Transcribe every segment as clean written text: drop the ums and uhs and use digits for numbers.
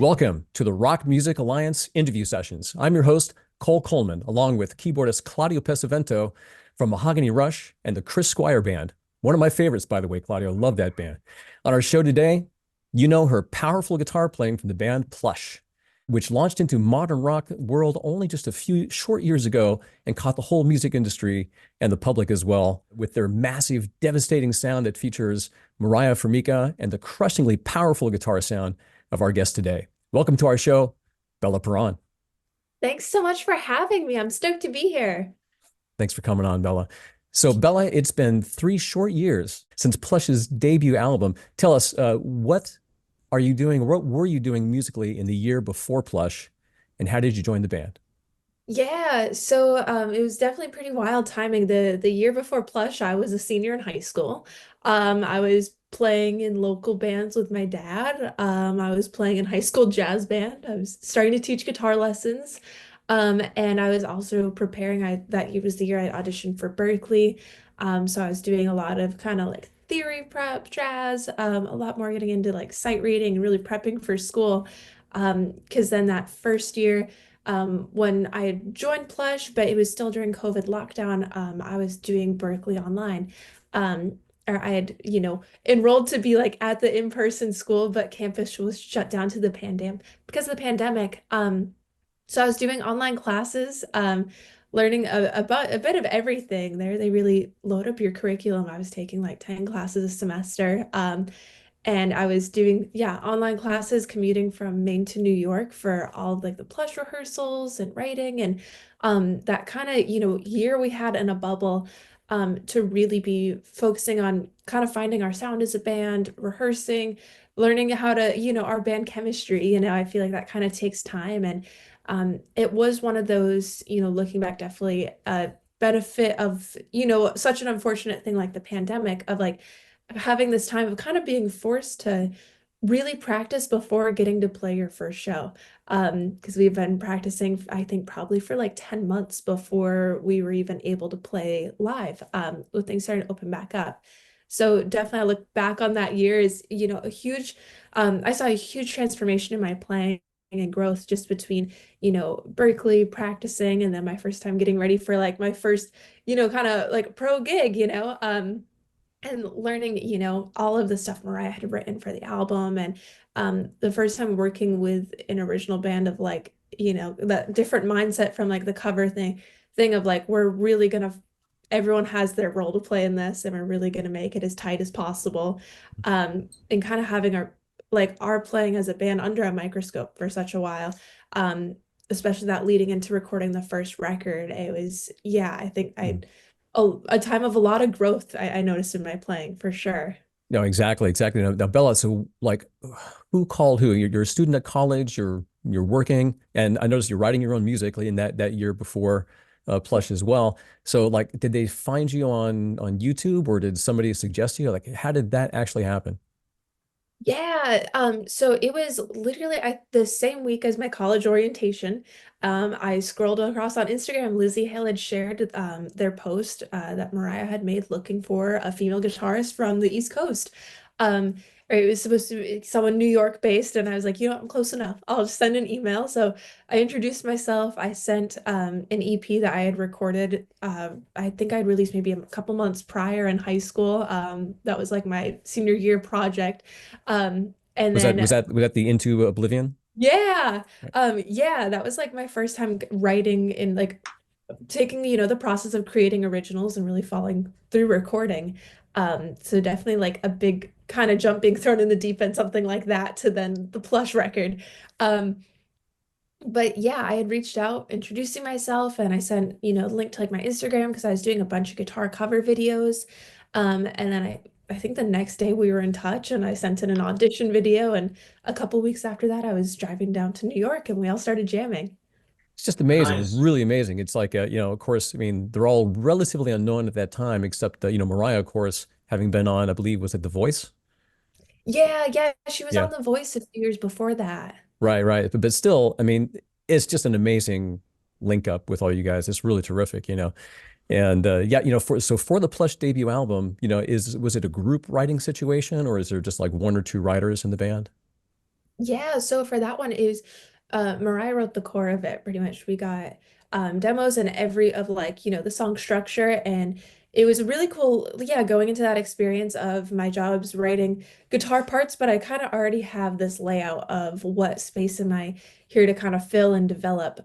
Welcome to the Rock Music Alliance interview sessions. I'm your host, Cole Coleman, along with keyboardist Claudio Pesavento from Mahogany Rush and the Chris Squire Band. One of my favorites, by the way, Claudio. Love that band. On our show today, you know her powerful guitar playing from the band Plush, which launched into modern rock world only just a few short years ago and caught the whole music industry and the public as well with their massive, devastating sound that features Mariah Formica and the crushingly powerful guitar sound of our guest today. Welcome to our show, Bella Perron. Thanks so much for having me. I'm stoked to be here. Thanks for coming on, Bella. So, Bella, it's been 3 short years since Plush's debut album. Tell us, what are you doing? What were you doing musically in the year before Plush, and how did you join the band? It was definitely pretty wild timing. The year before Plush, I was a senior in high school. I was playing in local bands with my dad. I was playing in high school jazz band. I was starting to teach guitar lessons. And I was also preparing. That year was the year I auditioned for Berklee. So I was doing a lot of kind of like theory prep, jazz, a lot more getting into like sight reading and really prepping for school. Because then that first year, when I had joined Plush, but it was still during COVID lockdown, I was doing Berklee online. Or I had, enrolled to be like at the in-person school, but campus was shut down to the because of the pandemic. So I was doing online classes, learning about a bit of everything there. They really load up your curriculum. I was taking like 10 classes a semester. And I was doing, yeah, online classes, commuting from Maine to New York for all of like the Plush rehearsals and writing. And that kind of, year we had in a bubble, to really be focusing on kind of finding our sound as a band, rehearsing, learning how to, our band chemistry, I feel like that kind of takes time. And it was one of those, looking back, definitely a benefit of, such an unfortunate thing like the pandemic of like having this time of kind of being forced to really practice before getting to play your first show. Because we've been practicing, I think, probably for like 10 months before we were even able to play live, with things starting to open back up. So definitely I look back on that year as, I saw a huge transformation in my playing and growth just between, Berklee practicing and then my first time getting ready for like my first, kind of like pro gig, and learning, all of the stuff Mariah had written for the album. And the first time working with an original band of like, that different mindset from like the cover thing of like, we're really gonna, everyone has their role to play in this and we're really gonna make it as tight as possible. And kind of having our playing as a band under a microscope for such a while. Especially that leading into recording the first record. It was, yeah, I think a time of a lot of growth I noticed in my playing for sure. No, exactly. Now, Bella, so like, who called who? You're a student at college. You're working, and I noticed you're writing your own music in that year before Plush as well. So, like, did they find you on YouTube, or did somebody suggest you? Like, how did that actually happen? Yeah, so it was literally the same week as my college orientation. I scrolled across on Instagram. Lizzie Hale had shared their post that Mariah had made looking for a female guitarist from the East Coast. Um, or it was supposed to be someone New York based, and I was like, I'm close enough. I'll just send an email. So I introduced myself. I sent an EP that I had recorded. I think I'd released maybe a couple months prior in high school. That was like my senior year project. And Was that was then that was that the Into Oblivion? yeah, yeah, that was like my first time writing and like taking, the process of creating originals and really falling through recording. So definitely like a big kind of jump being thrown in the deep end, something like that, to then the Plush record. Um, but yeah, I had reached out introducing myself and I sent, a link to like my Instagram because I was doing a bunch of guitar cover videos. And then I think the next day we were in touch and I sent in an audition video. And a couple weeks after that, I was driving down to New York and we all started jamming. It's just amazing, Nice. really amazing. It's like, of course, I mean, they're all relatively unknown at that time, except, Mariah, of course, having been on, I believe, was it The Voice? Yeah, yeah, she was Yeah, on The Voice a few years before that. right. But still, I mean, it's just an amazing link up with all you guys. It's really terrific. And yeah, for the Plush debut album, was it a group writing situation or is there just like one or two writers in the band? Yeah, so for that one is Mariah wrote the core of it pretty much. We got demos and every of like, the song structure, and it was really cool, yeah, going into that experience of my jobs writing guitar parts, but I kind of already have this layout of what space am I here to kind of fill and develop.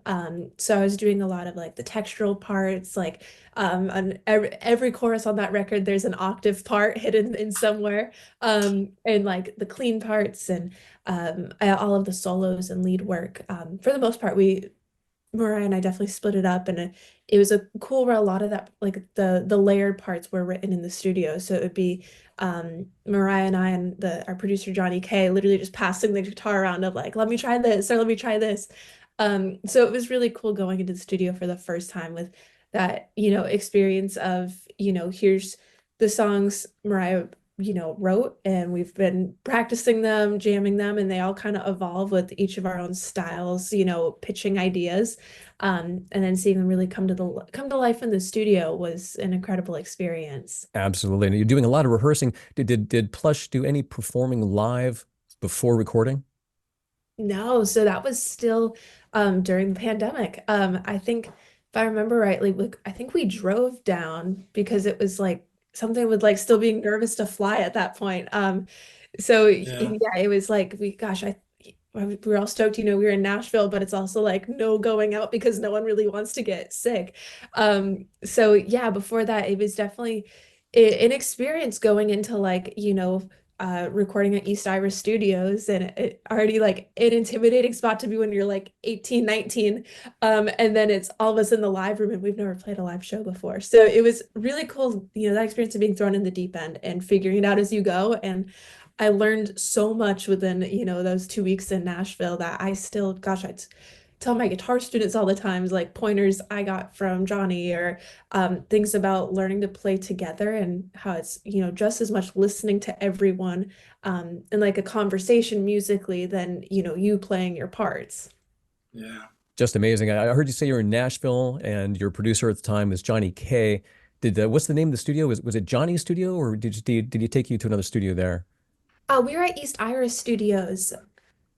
So I was doing a lot of like the textural parts, like on every chorus on that record, there's an octave part hidden in somewhere. And like the clean parts and all of the solos and lead work. For the most part, Mariah and I definitely split it up, and it was a cool where a lot of that, like the layered parts, were written in the studio. So it would be Mariah and I and the our producer Johnny K literally just passing the guitar around of like, let me try this or let me try this. So it was really cool going into the studio for the first time with that, experience of, here's the songs Mariah wrote, and we've been practicing them, jamming them, and they all kind of evolve with each of our own styles, pitching ideas. And then seeing them really come to life in the studio was an incredible experience. Absolutely. And you're doing a lot of rehearsing. Did Plush do any performing live before recording? No, so that was still during the pandemic. I think if I remember rightly, I think we drove down because it was like something with like still being nervous to fly at that point. So Yeah, yeah, it was like we were all stoked, we were in Nashville, but it's also like no going out because no one really wants to get sick. So yeah, before that, it was definitely an experience going into like, recording at East Iris Studios, and it already like an intimidating spot to be when you're like 18, 19. And then it's all of us in the live room, and we've never played a live show before. So it was really cool, that experience of being thrown in the deep end and figuring it out as you go. And I learned so much within, those 2 weeks in Nashville that I still, gosh, tell my guitar students all the times, like pointers I got from Johnny, or things about learning to play together, and how it's, just as much listening to everyone and like a conversation musically than, you playing your parts. yeah, Just amazing. I heard you say you're in Nashville and your producer at the time was Johnny K. What's the name of the studio? Was it Johnny's studio, or did he take you to another studio there? We were at East Iris Studios.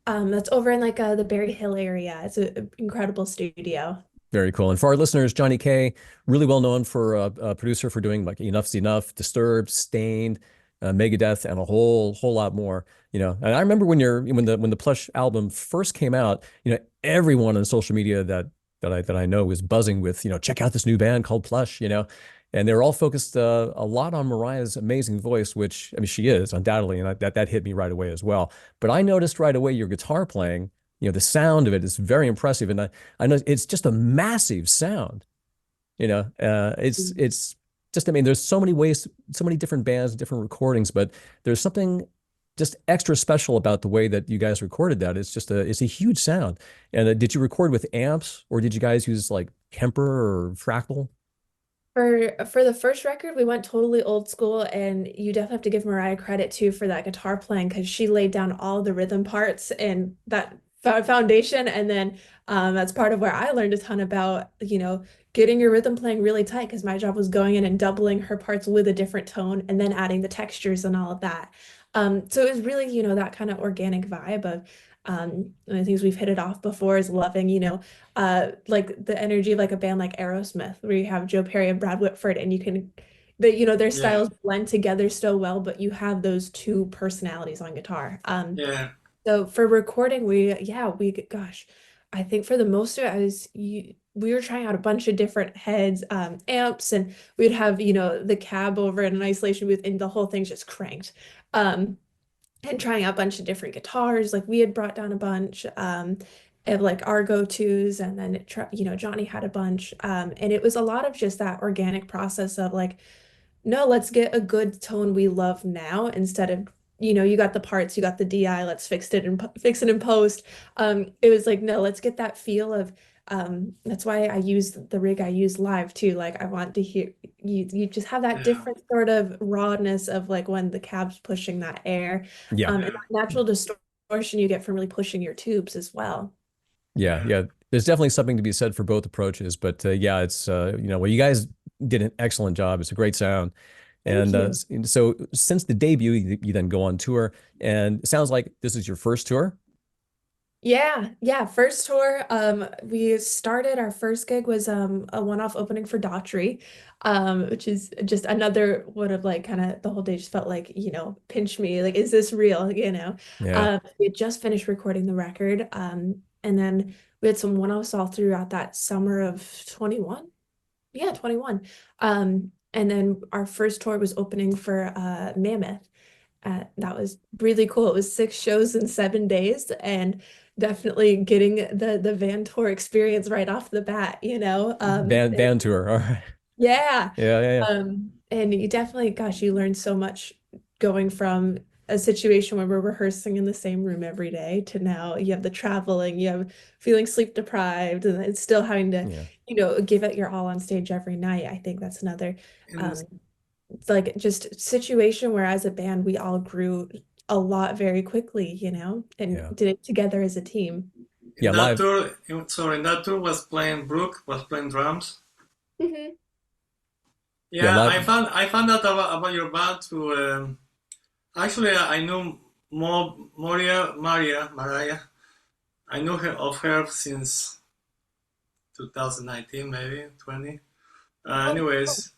That's over in like the Berry Hill area. It's an incredible studio. Very cool. And for our listeners, Johnny K, really well known for a producer for doing like Enough's Enough, Disturbed, Stained, Megadeth, and a whole lot more. And I remember when the Plush album first came out, everyone on social media that I know was buzzing with, check out this new band called Plush, and they were all focused a lot on Mariah's amazing voice, which I mean she is undoubtedly, and that hit me right away as well. But I noticed right away your guitar playing. The sound of it is very impressive, and I know it's just a massive sound. It's just, I mean, there's so many ways, so many different bands, different recordings, but there's something just extra special about the way that you guys recorded that. It's a huge sound. And did you record with amps, or did you guys use like Kemper or Fractal? For the first record, we went totally old school, and you definitely have to give Mariah credit too for that guitar playing, because she laid down all the rhythm parts and that foundation. And then that's part of where I learned a ton about, getting your rhythm playing really tight, because my job was going in and doubling her parts with a different tone and then adding the textures and all of that. So it was really, that kind of organic vibe of one of the things we've hit it off before is loving, like the energy of like a band like Aerosmith, where you have Joe Perry and Brad Whitford, and you can, their yeah, styles blend together so well, but you have those two personalities on guitar. yeah, So for recording, gosh, I think for the most of it, we were trying out a bunch of different heads, amps, and we'd have, the cab over in an isolation booth, and the whole thing's just cranked. Um, and trying out a bunch of different guitars. Like we had brought down a bunch of like our go-tos, and then Johnny had a bunch. And it was a lot of just that organic process of like, no, let's get a good tone we love now, instead of, you got the parts, you got the DI, let's fix it in post. It was like, no, let's get that feel of that's why I use the rig I use live too. Like I want to hear you just have that yeah, different sort of rawness of like when the cab's pushing that air, Yeah. and that yeah, natural distortion you get from really pushing your tubes as well. Yeah, yeah, yeah. There's definitely something to be said for both approaches, but yeah, it's well, you guys did an excellent job. It's a great sound, Thank and you. so since the debut, you then go on tour, and it sounds like this is your first tour. Yeah. First tour, we started our first gig was a one-off opening for Daughtry, which is just another one of like kind of the whole day just felt like, pinch me, like, is this real? Yeah. We had just finished recording the record, and then we had some one-offs all throughout that summer of 21. Yeah, 21. And then our first tour was opening for Mammoth. That was really cool. It was 6 shows in 7 days, and definitely getting the van tour experience right off the bat, Band tour. All right. yeah. Yeah, yeah, yeah. And you definitely, gosh, you learn so much going from a situation where we're rehearsing in the same room every day to now you have the traveling, you have feeling sleep deprived, and it's still having to, Yeah. give it your all on stage every night. I think that's another And um it's like just situation where as a band we all grew a lot very quickly, and Yeah. did it together as a team. in Yeah, that live. tour, in that tour was playing Brooke was playing drums. Hmm. Yeah, Yeah, live. I found out about your band through. Actually, I knew Maria. I knew her of her since 2019, maybe 20. Oh, Anyways,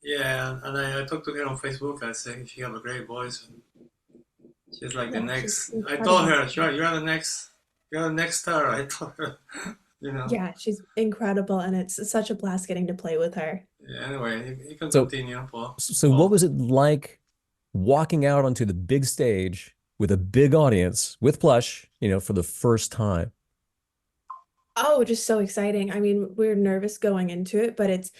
yeah, and I talked to her on Facebook. I said she have a great voice. And she's like the yeah, she's next. I told incredible. her, sure, you're the next star. I told her, you know. Yeah, she's incredible, and it's such a blast getting to play with her. Yeah, anyway, you can So continue, Paul. so what Paul. was it like walking out onto the big stage with a big audience with Plush, for the first time? Oh, just so exciting. I mean, we're nervous going into it, but it's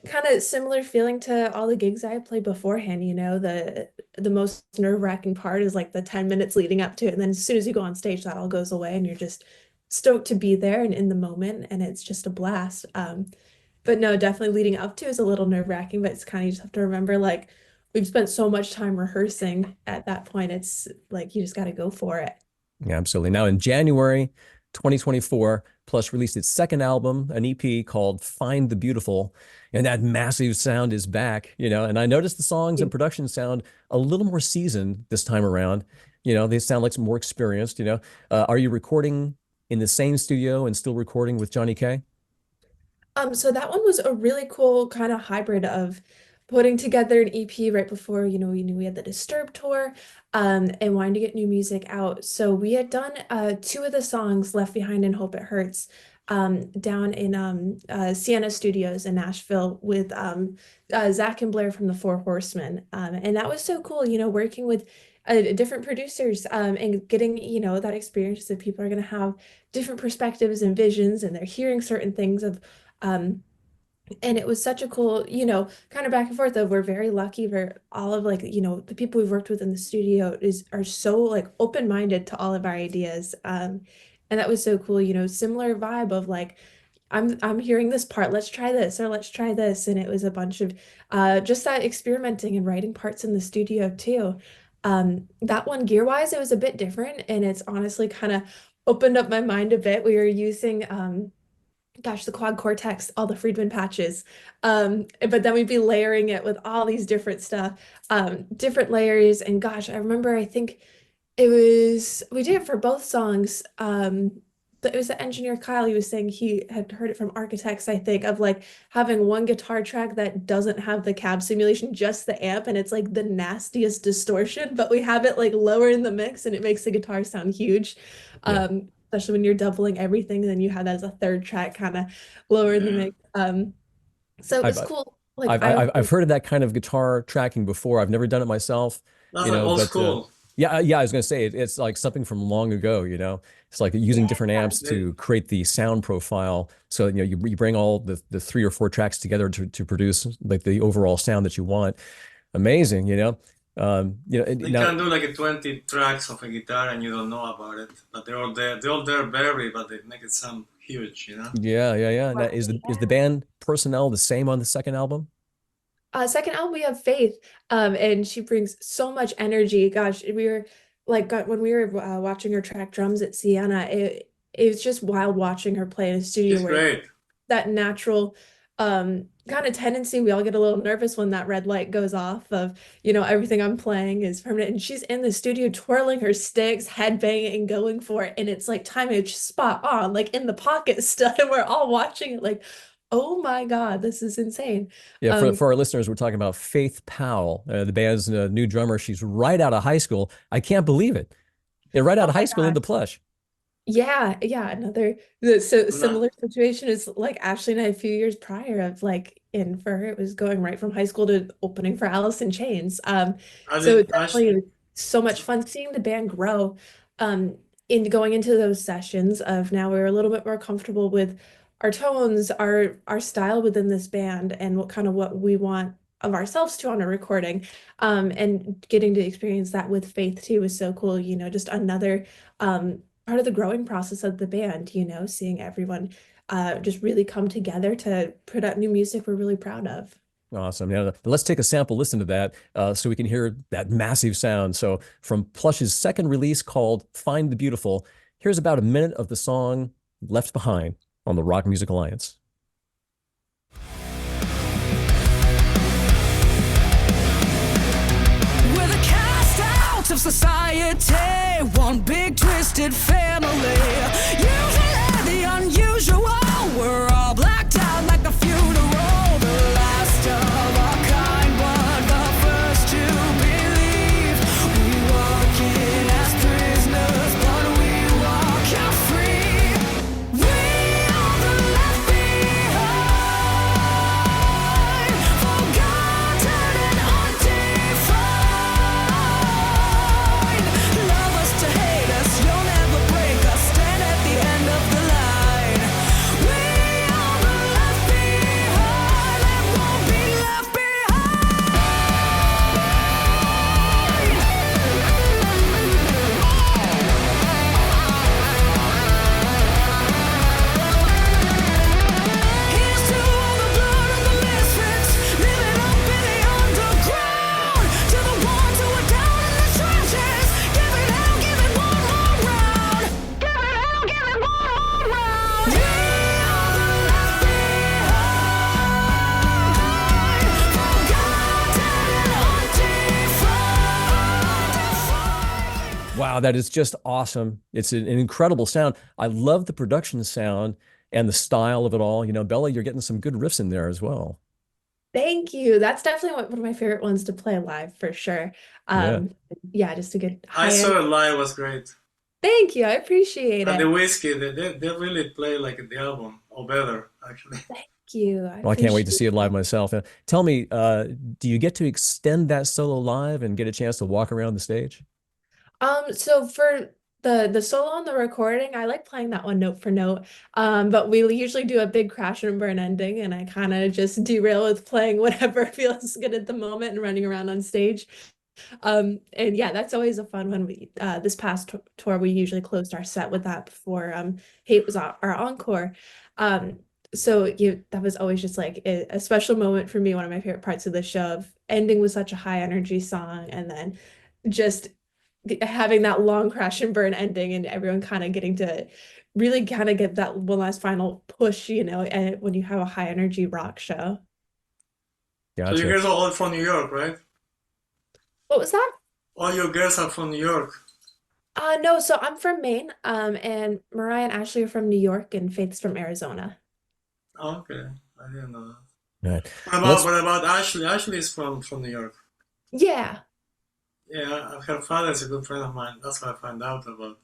kind of similar feeling to all the gigs I played beforehand, the most nerve-wracking part is like the 10 minutes leading up to it. And then as soon as you go on stage, that all goes away and you're just stoked to be there and in the moment, and it's just a blast. But no, definitely leading up to is a little nerve-wracking, but it's kind of you just have to remember like we've spent so much time rehearsing at that point. It's like you just got to go for it. Yeah, absolutely. Now in January 2024, Plush released its second album, an EP called Find the Beautiful, and that massive sound is back, and I noticed the songs and production sound a little more seasoned this time around. They sound like some more experienced, Are you recording in the same studio and still recording with Johnny K? So that one was a really cool kind of hybrid of putting together an EP right before, we knew we had the Disturbed tour, and wanting to get new music out. So we had done two of the songs, Left Behind and Hope It Hurts, down in Sienna Studios in Nashville with Zach and Blair from the Four Horsemen. And that was so cool, working with different producers and getting, that experience that people are going to have different perspectives and visions, and they're hearing certain things of um, and it was such a cool, kind of back and forth of we're very lucky for all of like, the people we've worked with in the studio are so like open-minded to all of our ideas. And that was so cool, similar vibe of like, I'm hearing this part, let's try this or let's try this. And it was a bunch of just that experimenting and writing parts in the studio too. That one gear-wise, it was a bit different, and it's honestly kind of opened up my mind a bit. We were using gosh, the quad cortex, all the Friedman patches. But then we'd be layering it with all these different stuff, different layers. And gosh, I remember, I think we did it for both songs. But it was the engineer Kyle, he was saying he had heard it from architects, I think, of like having one guitar track that doesn't have the cab simulation, just the amp, and it's like the nastiest distortion, but we have it like lower in the mix and it makes the guitar sound huge. Yeah. Especially when you're doubling everything, and then you have that as a third track kind of lower in the Yeah, mix. So it I've was cool. Like I've heard of that kind of guitar tracking before. I've never done it myself, that's like old but school. yeah, I was gonna say it's like something from long ago, It's like using different yeah. amps They, to create the sound profile. So, you bring all the three or four tracks together to produce like the overall sound that you want. Amazing, they now, can do like a 20 tracks of a guitar and you don't know about it, but they're all there buried, but they make it sound huge. yeah. Now, Right, is the yeah. band personnel the same on the second album? Second album, we have Faith, and she brings so much energy. Gosh, we were like when we were watching her track drums at Sienna, it was just wild watching her play in a studio She's where great. that natural, kind of tendency. We all get a little nervous when that red light goes off of, everything I'm playing is permanent. And she's in the studio twirling her sticks, headbanging and going for it. And it's like timing is just spot on, like in the pocket stuff. And we're all watching it like, oh my God, this is insane. Yeah, Um, for our listeners, we're talking about Faith Powell, the band's new drummer. She's right out of high school. I can't believe it. Yeah, right out oh of my high school God. into Plush. Yeah, similar situation is like Ashley and I a few years prior of like in for her, it was going right from high school to opening for Alice in Chains. I So did it actually. definitely was so much fun seeing the band grow. In going into those sessions of now we're a little bit more comfortable with our tones, our style within this band, and what we want of ourselves too on a recording. And getting to experience that with Faith too was so cool. Just another part of the growing process of the band, seeing everyone just really come together to put out new music we're really proud of. Awesome. Yeah, let's take a sample listen to that so we can hear that massive sound. So from Plush's second release called Find the Beautiful, here's about a minute of the song Left Behind on the Rock Music Alliance. We're the cast out of society, one big twisted family. Usually the unusual, we're all blacked out like a funeral. The last of our kind, but the first to believe. We walk in as prisoners, but we walk out free. We are the left behind, forgotten and undefined. Love us to hate us, you'll never break us. Stand at the end of the line. We are the left behind, and won't be left behind. Here's to all the blood of the misfits, living up in the underground. To the ones who are down in the trenches, give it out, give it one more round. Give it out, give it one more round. We are the left behind, forgotten and undefined. Wow, that is just awesome. It's an incredible sound. I love the production sound and the style of it all. Bella, you're getting some good riffs in there as well. Thank you. That's definitely one of my favorite ones to play live for sure. Yeah. Yeah, just a good I high saw end. it live, was great. Thank you. I appreciate And the it. whiskey, they really play like the album, or better, actually. Thank you. I Well, I can't wait to appreciate see it live it. myself. Tell me, do you get to extend that solo live and get a chance to walk around the stage? So for the solo on the recording, I like playing that one note for note. But we usually do a big crash and burn ending, and I kind of just derail with playing whatever feels good at the moment and running around on stage. And yeah, that's always a fun one. This past tour, we usually closed our set with that before Hate was our encore. Um, so that was always just like a special moment for me, one of my favorite parts of the show, of ending with such a high energy song and then just having that long crash and burn ending and everyone kind of getting to really kind of get that one last final push, and when you have a high energy rock show. So you Gotcha. guys are all from New York, right? What was that? All your girls are from New York. No, so I'm from Maine, and Mariah and Ashley are from New York, and Faith's from Arizona. Oh, okay, I didn't know that. All right. What about Let's what about Ashley? Ashley is from New York. Yeah. Yeah, her father is a good friend of mine. That's what I found out about.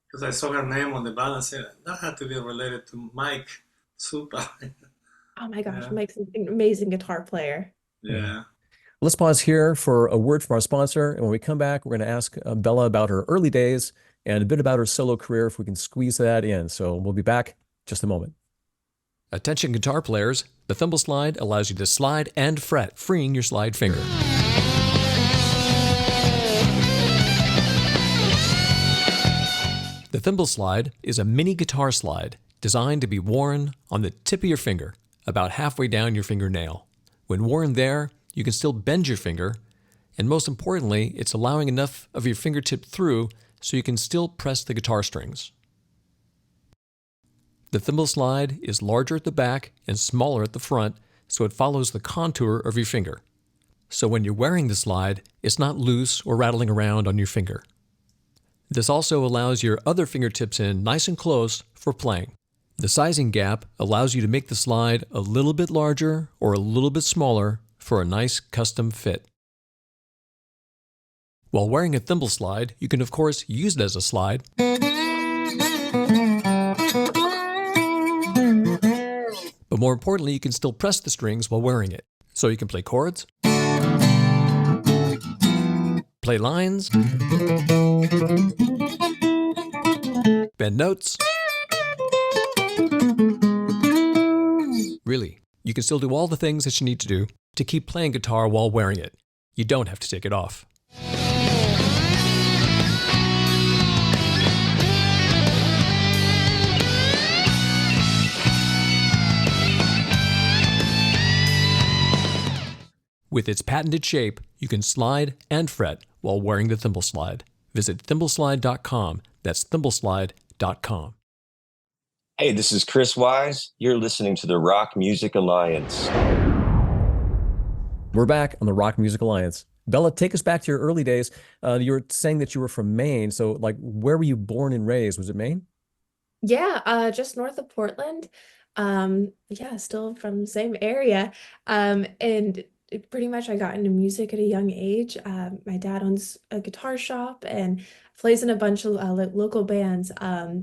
Because I saw her name on the band and said that had to be related to Mike Supa. Oh my gosh, Yeah, Mike's an amazing guitar player. yeah. let's pause here for a word from our sponsor. And when we come back, we're going to ask Bella about her early days and a bit about her solo career if we can squeeze that in. So we'll be back just a moment. Attention guitar players, the Thimble Slide allows you to slide and fret, freeing your slide finger. The Thimble Slide is a mini guitar slide designed to be worn on the tip of your finger, about halfway down your fingernail. When worn there, you can still bend your finger, and most importantly, it's allowing enough of your fingertip through so you can still press the guitar strings. The thimble slide is larger at the back and smaller at the front, so it follows the contour of your finger. So when you're wearing the slide, it's not loose or rattling around on your finger. This also allows your other fingertips in nice and close for playing. The sizing gap allows you to make the slide a little bit larger or a little bit smaller for a nice custom fit. While wearing a thimble slide, you can of course use it as a slide. But more importantly, you can still press the strings while wearing it. So you can play chords, play lines, bend notes. Really, you can still do all the things that you need to do to keep playing guitar while wearing it. You don't have to take it off. With its patented shape, you can slide and fret while wearing the thimble slide. Visit thimbleslide.com. That's thimbleslide.com. Hey, this is Chris Wise. You're listening to the Rock Music Alliance. We're back on the Rock Music Alliance. Bella, take us back to your early days. You were saying that you were from Maine. So, like, where were you born and raised? Was it Maine? Yeah, just north of Portland. Yeah, still from the same area. And pretty much I got into music at a young age. My dad owns a guitar shop and plays in a bunch of local bands.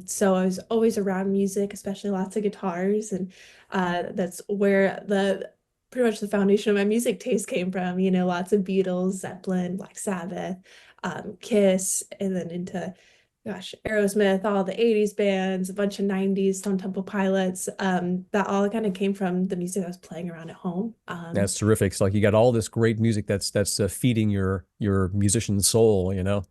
So I was always around music, especially lots of guitars, and that's where the pretty much the foundation of my music taste came from. You know, lots of Beatles, Zeppelin, Black Sabbath, Kiss, and then into Aerosmith, all the 80s bands, a bunch of 90s, Stone Temple Pilots. That all kind of came from the music I was playing around at home. That's terrific. It's like you got all this great music that's feeding your musician's soul, you know?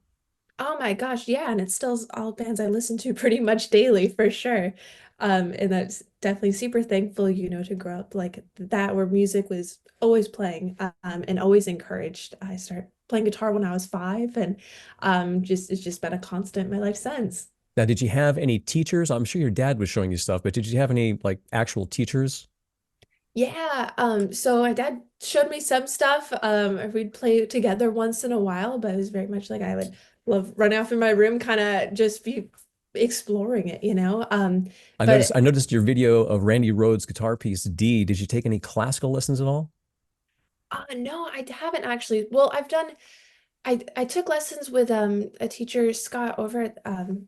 Oh my gosh, yeah, and it's still all bands I listen to pretty much daily for sure. And that's definitely super thankful, you know, to grow up like that where music was always playing, and always encouraged. I started playing guitar when I was 5, and it's just been a constant in my life since. Now, did you have any teachers? I'm sure your dad was showing you stuff, but did you have any like actual teachers? Yeah, so my dad showed me some stuff. We'd play together once in a while, but it was very much like I would love running off in my room, kind of just be exploring it, you know. But I noticed your video of Randy Rhoads' guitar piece D. Did you take any classical lessons at all? no, I haven't actually. Well, I took lessons with a teacher, Scott, over at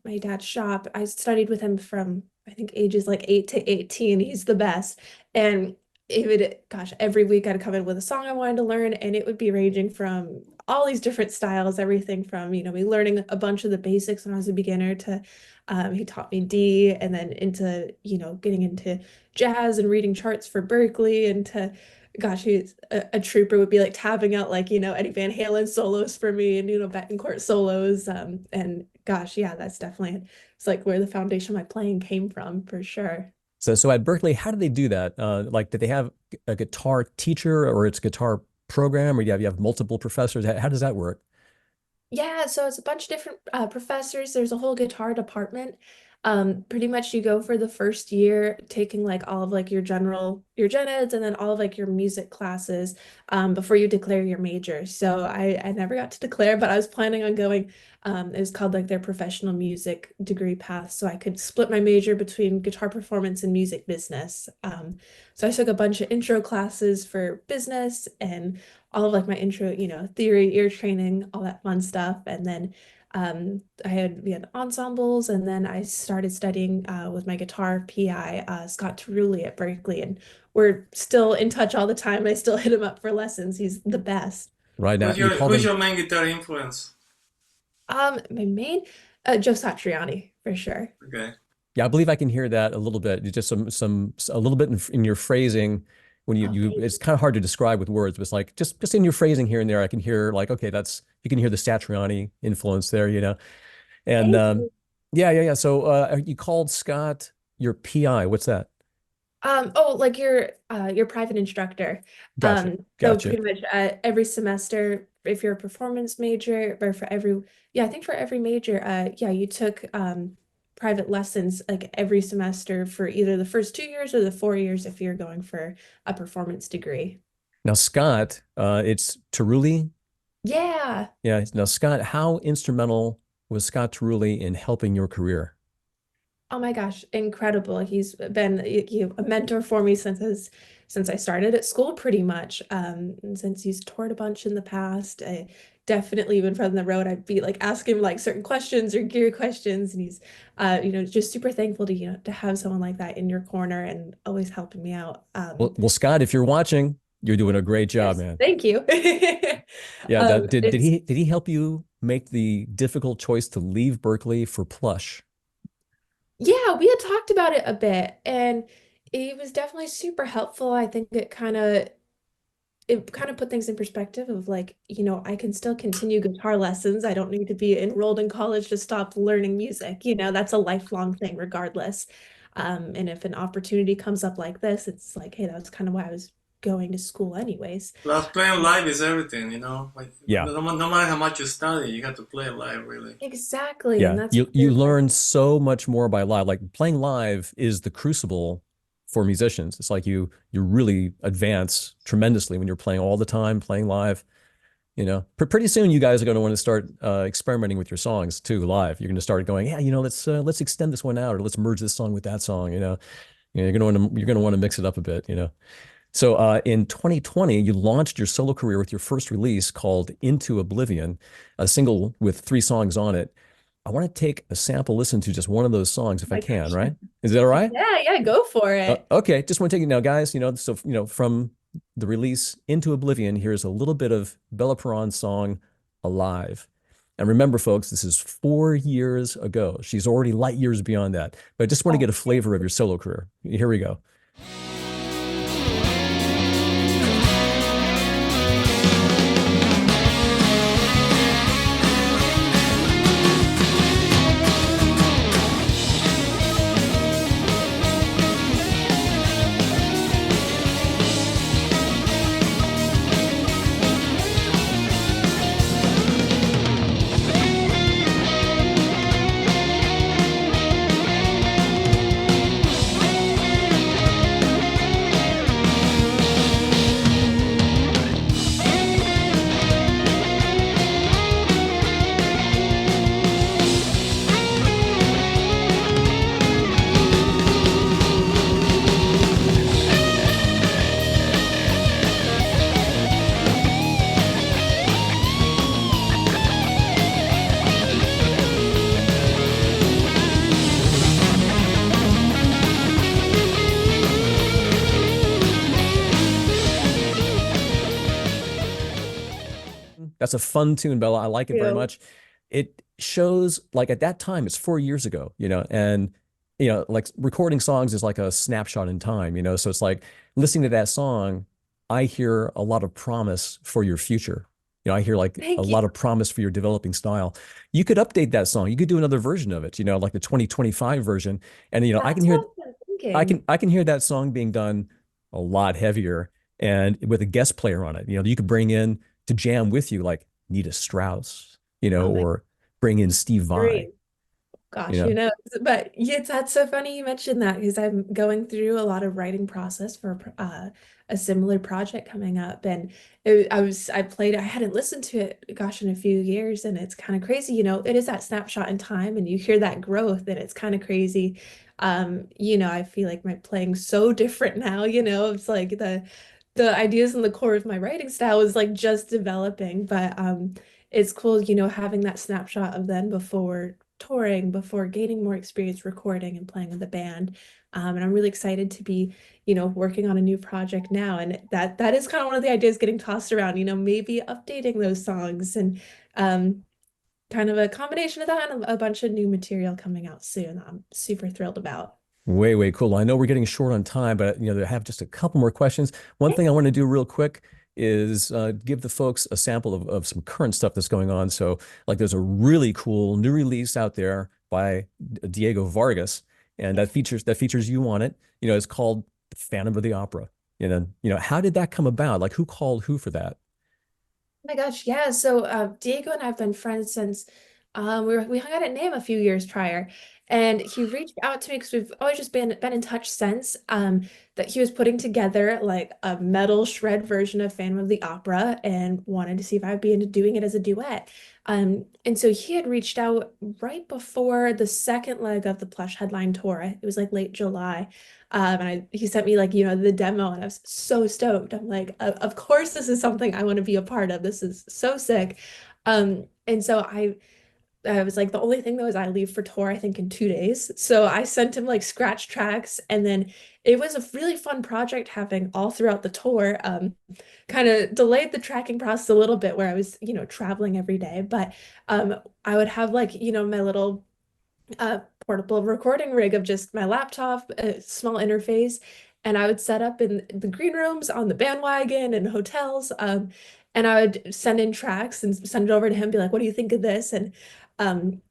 my dad's shop. I studied with him from I think ages like 8 to 18. He's the best. And it would, gosh, every week I'd come in with a song I wanted to learn, and it would be ranging from all these different styles, everything from, you know, me learning a bunch of the basics when I was a beginner to he taught me D, and then into, you know, getting into jazz and reading charts for Berklee, and to gosh, he's a trooper, would be like tapping out like, you know, Eddie Van Halen solos for me, and, you know, Betancourt solos. And gosh, yeah, that's definitely, it's like where the foundation of my playing came from for sure. So at Berklee, how do they do that? Like, did they have a guitar teacher or it's guitar program, or you have multiple professors? How does that work? Yeah, so it's a bunch of different professors. There's a whole guitar department. Pretty much you go for the first year taking like all of like your gen eds, and then all of like your music classes before you declare your major. So I never got to declare, but I was planning on going. It was called like their professional music degree path. So I could split my major between guitar performance and music business. So I took a bunch of intro classes for business and all of like my intro, you know, theory, ear training, all that fun stuff. And then we had ensembles, and then I started studying with my guitar PI, Scott Tarulli at Berklee, and we're still in touch all the time. I still hit him up for lessons. He's the best. Right now, Who's your main guitar influence? My main, Joe Satriani for sure. Okay. yeah, I believe I can hear that a little bit. Just a little bit in your phrasing when you Okay. it's kind of hard to describe with words, but it's like just in your phrasing here and there, I can hear like, okay, you can hear the Satriani influence there, you know. And Thank you. yeah. So you called Scott your PI. What's that? Oh, like your private instructor. Gotcha. So Gotcha. pretty much every semester, if you're a performance major, or for every, yeah, I think for every major, yeah, you took private lessons like every semester for either the first 2 years or the 4 years if you're going for a performance degree. Now, Scott, it's Tarulli. Yeah. Yeah. Now, Scott, how instrumental was Scott Tarulli in helping your career? Oh my gosh, incredible. He's been a mentor for me since I started at school pretty much. And since he's toured a bunch in the past, I definitely even from the road, I'd be like asking him like certain questions or gear questions. And he's just super thankful to, to have someone like that in your corner and always helping me out. Well, Scott, if you're watching, you're doing a great job, Yes, man. thank you. Yeah. Did It's he help you make the difficult choice to leave Berklee for Plush? Yeah, we had talked about it a bit, and it was definitely super helpful. I think it kind of put things in perspective of like, I can still continue guitar lessons. I don't need to be enrolled in college to stop learning music. That's a lifelong thing regardless. And if an opportunity comes up like this, it's like, hey, that's kind of why I was going to school anyways. Plus, playing live is everything, Like, Yeah. no matter how much you study, you got to play live, really. Exactly, and Yeah. that's You learn so much more by live. Like playing live is the crucible for musicians. It's like you really advance tremendously when you're playing all the time, playing live. Pretty soon you guys are going to want to start experimenting with your songs too live. You're going to start going, yeah, let's extend this one out, or let's merge this song with that song. You're going to want to mix it up a bit. So in 2020, you launched your solo career with your first release called Into Oblivion, a single with 3 songs on it. I want to take a sample listen to just one of those songs if I my can, gosh. right? Is that all right? Yeah, go for it. Okay, just want to take it now, guys. From the release Into Oblivion, here's a little bit of Bella Perron's song Alive. And remember, folks, this is 4 years ago. She's already light years beyond that. But I just want to get a flavor of your solo career. Here we go. That's a fun tune, Bella. I like it very much. It shows, like at that time, it's 4 years ago, and like recording songs is like a snapshot in time, so it's like listening to that song, I hear a lot of promise for your future. I hear like Thank a you. lot of promise for your developing style. You could update that song. You could do another version of it, like the 2025 version. And I can That's hear what I'm thinking. I can hear that song being done a lot heavier and with a guest player on it. You could bring in to jam with you like Nita Strauss, Oh my or bring in Steve Vai. Great. Gosh, who knows? But yeah, that's so funny you mentioned that because I'm going through a lot of writing process for a similar project coming up, and I hadn't listened to it, gosh, in a few years, and it's kind of crazy. It is that snapshot in time, and you hear that growth, and it's kind of crazy. I feel like my playing's so different now. It's like the ideas and the core of my writing style is like just developing, but it's cool, having that snapshot of then before touring, before gaining more experience recording and playing with the band. And I'm really excited to be, working on a new project now. And that is kind of one of the ideas getting tossed around, maybe updating those songs and kind of a combination of that and a bunch of new material coming out soon that I'm super thrilled about. Way cool. I know we're getting short on time, but I have just a couple more questions. One thing I want to do real quick is give the folks a sample of some current stuff that's going on. So like there's a really cool new release out there by Diego Vargas, and that features you on it. It's called Phantom of the Opera. How did that come about? Like who called who for that? Oh my gosh, yeah. So Diego and I have been friends since we hung out at NAMM a few years prior, And he reached out to me because we've always just been in touch since, that he was putting together like a metal shred version of Phantom of the Opera and wanted to see if I'd be into doing it as a duet. And so he had reached out right before the second leg of the Plush headline tour. It was like late July. And he sent me like, the demo, and I was so stoked. I'm like, of course, this is something I want to be a part of. This is so sick. And so I was like, the only thing though is I leave for tour, I think in 2 days. So I sent him like scratch tracks, and then it was a really fun project having all throughout the tour. Kind of delayed the tracking process a little bit where I was, traveling every day, but I would have like, my little portable recording rig of just my laptop, a small interface, and I would set up in the green rooms on the bandwagon and hotels. And I would send in tracks and send it over to him, be like, what do you think of this? And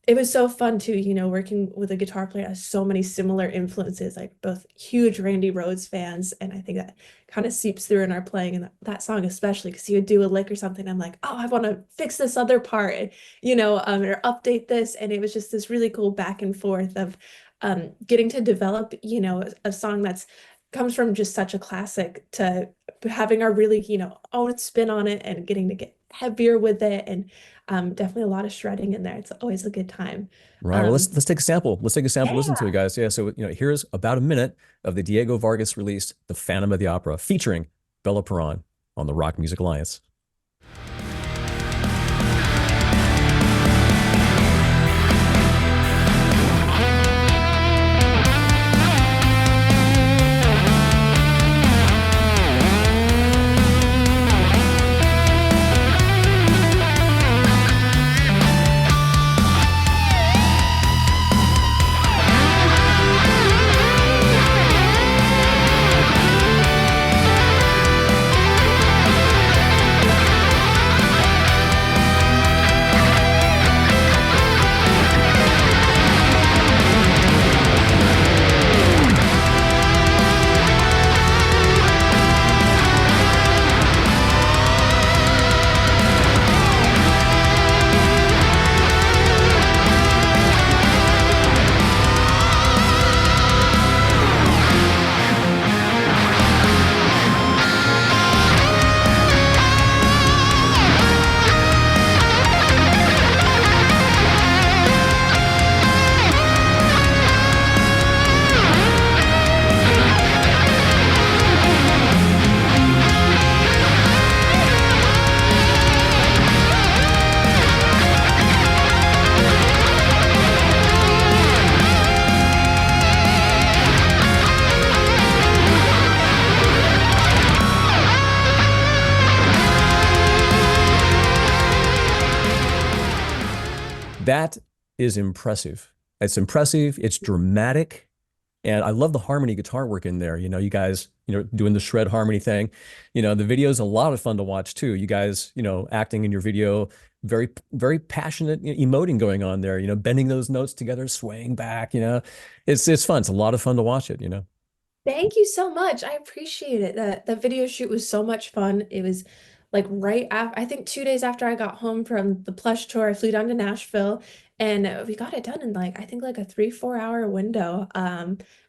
it was so fun too, working with a guitar player that has so many similar influences, like both huge Randy Rhoads fans. And I think that kind of seeps through in our playing, and that song especially, because he would do a lick or something. I'm like, oh, I want to fix this other part, or update this. And it was just this really cool back and forth of getting to develop, a song that's comes from just such a classic to having our really, own spin on it and getting to get heavier with it. And definitely a lot of shredding in there. It's always a good time. Right. Well, let's take a sample. Let's take a sample. Listen to Yeah. it, guys. Yeah. So, here's about a minute of the Diego Vargas release, The Phantom of the Opera, featuring Bella Perron on the Rock Music Alliance. That is impressive. It's impressive. It's dramatic. And I love the harmony guitar work in there. You guys, doing the shred harmony thing. The video is a lot of fun to watch too. You guys, acting in your video, very, very passionate emoting going on there, bending those notes together, swaying back, it's fun. It's a lot of fun to watch it. Thank you so much. I appreciate it. The video shoot was so much fun. It was like right after, I think 2 days after I got home from the Plush tour, I flew down to Nashville, and we got it done in like, I think like a 3-4 hour window.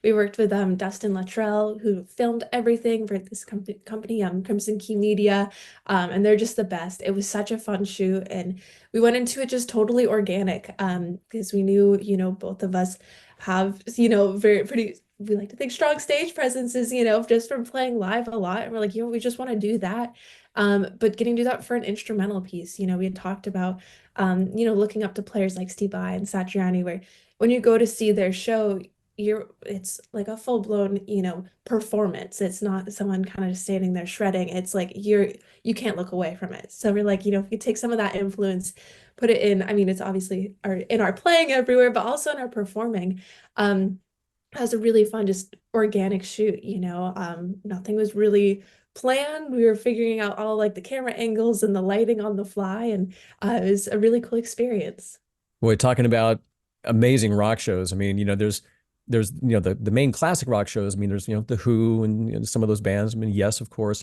We worked with Dustin Luttrell, who filmed everything for this company, Crimson Key Media. And they're just the best. It was such a fun shoot, and we went into it just totally organic, because we knew, both of us have, we like to think strong stage presences, just from playing live a lot. And we're like, we just want to do that. But getting to do that for an instrumental piece, we had talked about, looking up to players like Steve Vai and Satriani, where when you go to see their show, it's like a full-blown, performance. It's not someone kind of just standing there shredding. It's like you can't look away from it. So we're like, if you take some of that influence, put it in, I mean, it's obviously in our playing everywhere, but also in our performing. It was a really fun, just organic shoot, nothing was really planned. We were figuring out all like the camera angles and the lighting on the fly, and it was a really cool experience. We're talking about amazing rock shows. I mean, there's the main classic rock shows. I mean, there's the Who and some of those bands. I mean, yes, of course,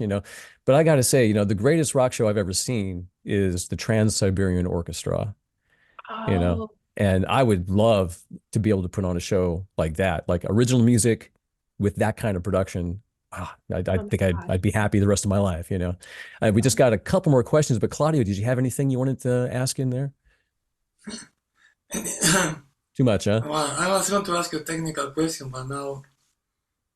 but I got to say, the greatest rock show I've ever seen is the Trans-Siberian Orchestra. Oh, And I would love to be able to put on a show like that, like original music with that kind of production. I Oh my think gosh. I'd be happy the rest of my life, you know. We just got a couple more questions, but Claudio, did you have anything you wanted to ask in there? Too much, huh? Well, I was going to ask you a technical question, but now,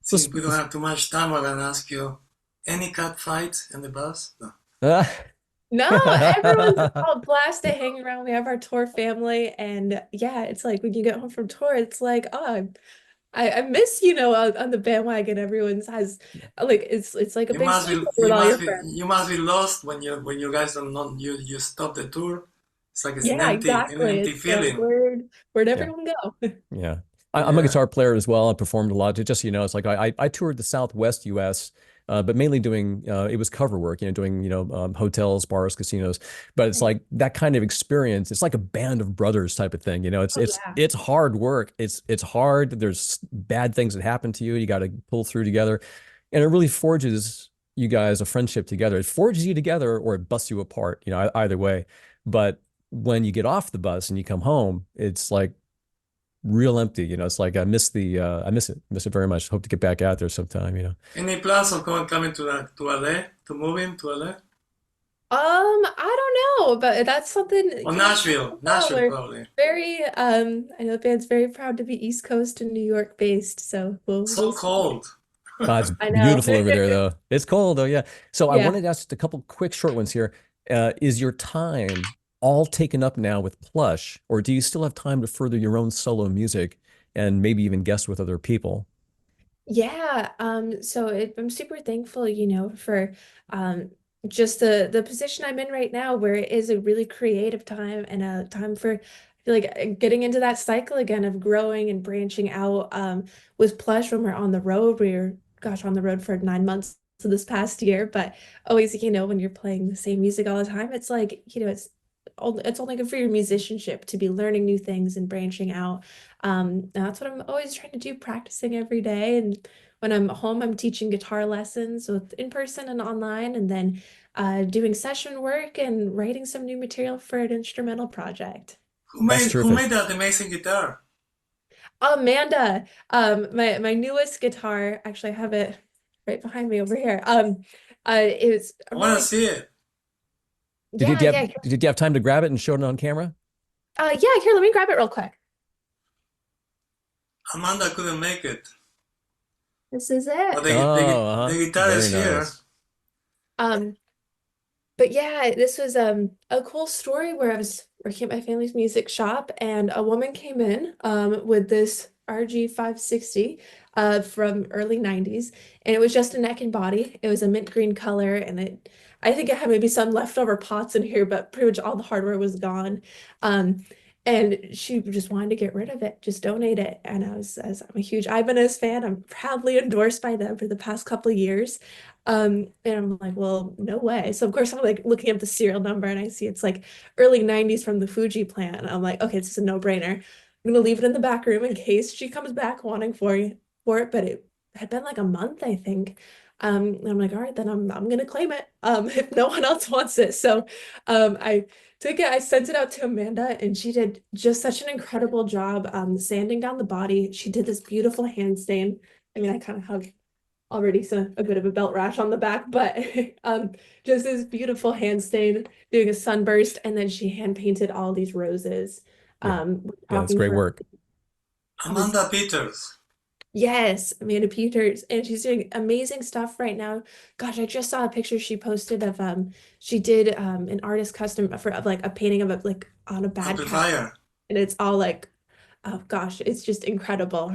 since we don't have too much time, I'm going to ask you, any cat fights in the bus? No. No, everyone's a blast to hang around. We have our tour family, and yeah, it's like when you get home from tour, it's like, oh, I miss, on the bandwagon. Everyone's has like it's like a You big must be sleepover with you all your must be friends. you must be lost when you guys don't know you stop the tour. It's like it's Yeah, an exactly. empty It's like feeling. where'd Yeah. everyone go? Yeah. I'm a Yeah. guitar player as well. I performed a lot. Just, it's like I toured the Southwest US, but mainly doing, it was cover work, doing, hotels, bars, casinos. But it's like that kind of experience. It's like a band of brothers type of thing. Oh yeah. It's hard work. It's hard. There's bad things that happen to you. You got to pull through together. And it really forges you guys a friendship together. It forges you together or it busts you apart, either way. But when you get off the bus and you come home, it's like real empty. It's like I miss miss it very much. Hope to get back out there sometime. Any plans of coming to LA, to moving to LA? I don't know, but that's something, Or Nashville? Nashville we're probably. very, I know the band's very proud to be East Coast and New York based, so So we'll see. cold. It's I know. beautiful over there, though. It's cold, though. Yeah. So I Yeah. wanted to ask just a couple quick short ones here. Is your time all taken up now with Plush, or do you still have time to further your own solo music and maybe even guest with other people? Yeah, I'm super thankful, for just the position I'm in right now, where it is a really creative time and a time for, I feel like, getting into that cycle again of growing and branching out. With Plush, when we're on the road, gosh, on the road for 9 months of this past year, but always, when you're playing the same music all the time, it's like, it's only good for your musicianship to be learning new things and branching out. And that's what I'm always trying to do, practicing every day. And when I'm home, I'm teaching guitar lessons with in person and online, and then doing session work and writing some new material for an instrumental project. That's Who terrific. made that amazing guitar? Amanda, my newest guitar, actually I have it right behind me over here. It's I want to see it. Did you have time to grab it and show it on camera? Yeah, here, let me grab it real quick. Amanda couldn't make it. This is But it. the guitar is Very here. nice. But yeah, this was a cool story where I was working at my family's music shop, and a woman came in with this RG 560 from early 90s, and it was just a neck and body. It was a mint green color, and I think it had maybe some leftover pots in here, but pretty much all the hardware was gone. And she just wanted to get rid of it, just donate it. And as I'm a huge Ibanez fan, I'm proudly endorsed by them for the past couple of years. And I'm like, well, no way. So of course I'm like looking up the serial number, and I see it's like early 90s from the Fuji plant. And I'm like, okay, this is a no-brainer. I'm gonna leave it in the back room in case she comes back wanting for it. But it had been like a month, I think. And I'm like, all right, then I'm gonna claim it. If no one else wants it. So I took it, I sent it out to Amanda, and she did just such an incredible job sanding down the body. She did this beautiful hand stain. I mean, I kind of have already a bit of a belt rash on the back, but just this beautiful hand stain, doing a sunburst, and then she hand painted all these roses. Yeah, that's talking great for- work. Amanda Peters. Yes, Amanda Peters, and she's doing amazing stuff right now. Gosh, I just saw a picture she posted of she did an artist custom of like a painting of it like on a bad cat, Amplifier. and it's all like, oh gosh, it's just incredible.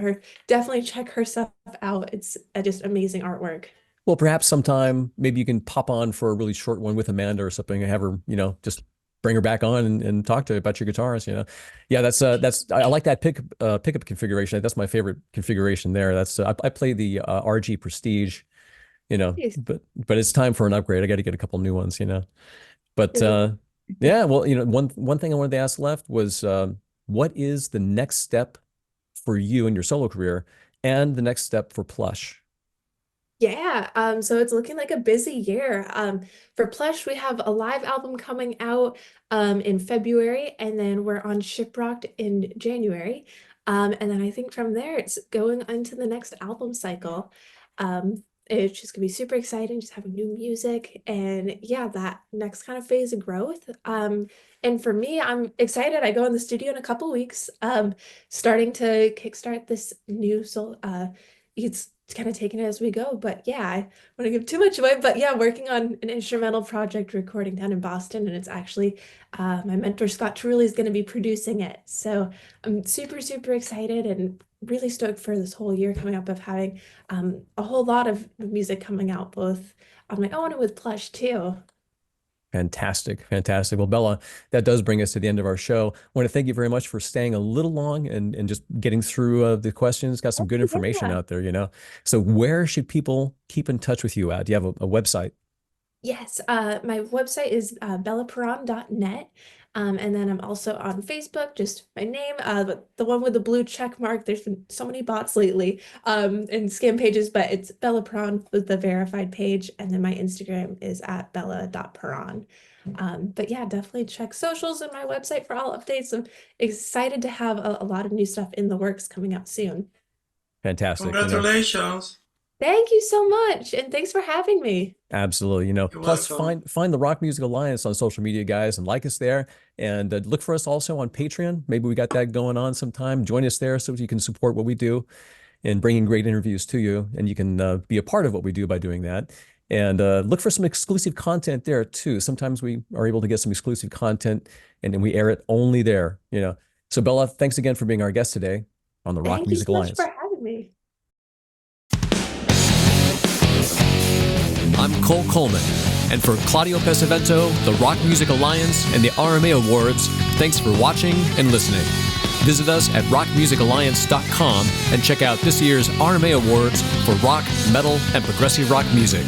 Definitely check her stuff out. It's just amazing artwork. Well, perhaps sometime maybe you can pop on for a really short one with Amanda or something and have her, just bring her back on and talk to her about your guitars. Yeah, that's I like that pickup configuration. That's my favorite configuration there. That's I play the RG Prestige, Nice. but it's time for an upgrade. I got to get a couple new ones. But Yeah. yeah, well, one thing I wanted to ask left was what is the next step for you in your solo career and the next step for Plush? Yeah, so it's looking like a busy year. For Plush, we have a live album coming out in February, and then we're on Shiprocked in January. And then I think from there it's going into the next album cycle. It's just gonna be super exciting, just having new music and yeah, that next kind of phase of growth. And for me, I'm excited. I go in the studio in a couple weeks, starting to kickstart this new soul. It's kind of taking it as we go. But yeah, I want to give too much away. But yeah, working on an instrumental project recording down in Boston, and it's actually my mentor Scott Tarulli is going to be producing it. So I'm super, super excited and really stoked for this whole year coming up of having a whole lot of music coming out, both on my own and with Plush too. Fantastic. Fantastic. Well, Bella, that does bring us to the end of our show. I want to thank you very much for staying a little long and just getting through the questions. Got some good information Yeah. out there, you know. So where should people keep in touch with you at? Do you have a website? Yes, my website is bellaperron.net. And then I'm also on Facebook, just my name, but the one with the blue check mark. There's been so many bots lately, and scam pages, but it's Bella Perron with the verified page. And then my Instagram is at bella.perron. But yeah, definitely check socials and my website for all updates. I'm excited to have a lot of new stuff in the works coming out soon. Fantastic. You know. Congratulations. Thank you so much, and thanks for having me. Absolutely. You know, You're plus welcome. find the Rock Music Alliance on social media, guys, and like us there. And look for us also on Patreon. Maybe we got that going on sometime. Join us there so you can support what we do and bringing great interviews to you. And you can be a part of what we do by doing that. And look for some exclusive content there too. Sometimes we are able to get some exclusive content and then we air it only there, you know. So Bella, thanks again for being our guest today on the Rock Thank you Music so much Alliance. for having me. I'm Cole Coleman, and for Claudio Pesavento, the Rock Music Alliance, and the RMA Awards, thanks for watching and listening. Visit us at rockmusicalliance.com and check out this year's RMA Awards for rock, metal, and progressive rock music.